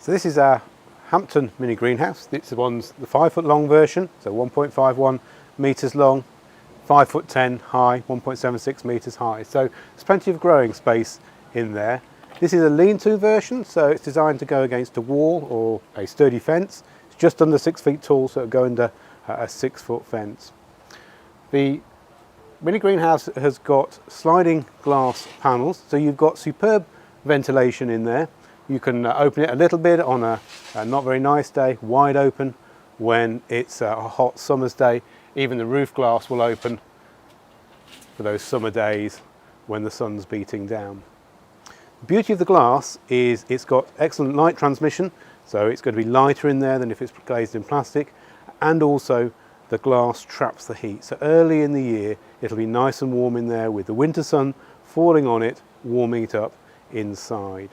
So this is our Hampton mini greenhouse. It's the 5 foot long version, so 1.51 metres long, 5 foot 10 high, 1.76 metres high. So there's plenty of growing space in there. This is a lean-to version, so it's designed to go against a wall or a sturdy fence. It's just under 6 feet tall, so it'll go under a 6 foot fence. The mini greenhouse has got sliding glass panels, so you've got superb ventilation in there. You can open it a little bit on a not very nice day, wide open. When it's a hot summer's day, even the roof glass will open for those summer days when the sun's beating down. The beauty of the glass is it's got excellent light transmission, so it's going to be lighter in there than if it's glazed in plastic, and also the glass traps the heat. So early in the year it'll be nice and warm in there with the winter sun falling on it, warming it up inside.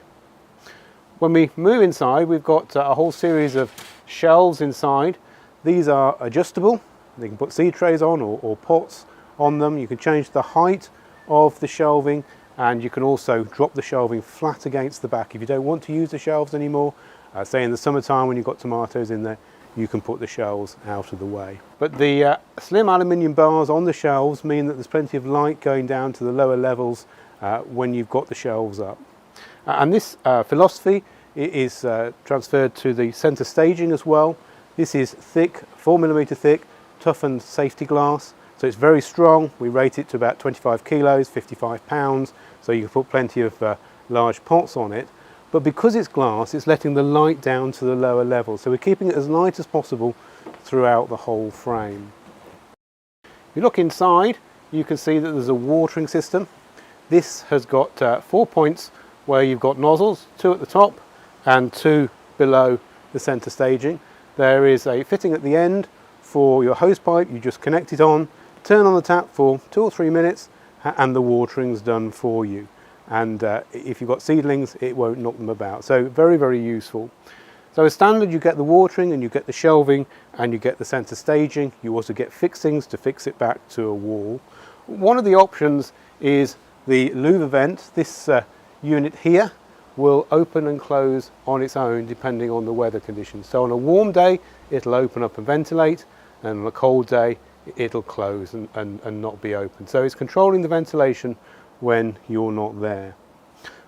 When we move inside, we've got a whole series of shelves inside. These are adjustable. You can put seed trays on or pots on them. You can change the height of the shelving, and you can also drop the shelving flat against the back. If you don't want to use the shelves anymore, say in the summertime when you've got tomatoes in there, you can put the shelves out of the way. But the slim aluminium bars on the shelves mean that there's plenty of light going down to the lower levels when you've got the shelves up. And this philosophy is transferred to the centre staging as well. This is thick, 4mm thick, toughened safety glass. So it's very strong. We rate it to about 25 kilos, 55 pounds. So you can put plenty of large pots on it. But because it's glass, it's letting the light down to the lower level. So we're keeping it as light as possible throughout the whole frame. If you look inside, you can see that there's a watering system. This has got 4 points where you've got nozzles, 2 at the top and 2 below the centre staging. There is a fitting at the end for your hose pipe. You just connect it on, turn on the tap for 2 or 3 minutes, and the watering's done for you. And if you've got seedlings, it won't knock them about. So very, very useful. So as standard, you get the watering and you get the shelving and you get the centre staging. You also get fixings to fix it back to a wall. One of the options is the louver vent. This unit here will open and close on its own depending on the weather conditions. So on a warm day it'll open up and ventilate, and on a cold day it'll close and not be open. So it's controlling the ventilation when you're not there.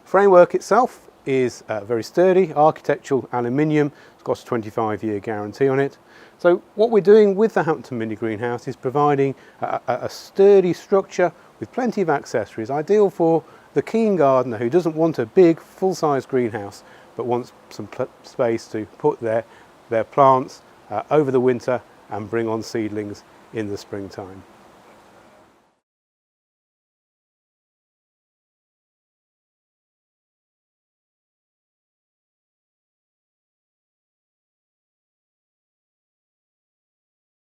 Framework itself is very sturdy, architectural aluminium. It's got a 25-year guarantee on it. So what we're doing with the Hampton mini greenhouse is providing a sturdy structure with plenty of accessories, ideal for the keen gardener who doesn't want a big full-size greenhouse but wants some space to put their plants over the winter and bring on seedlings in the springtime.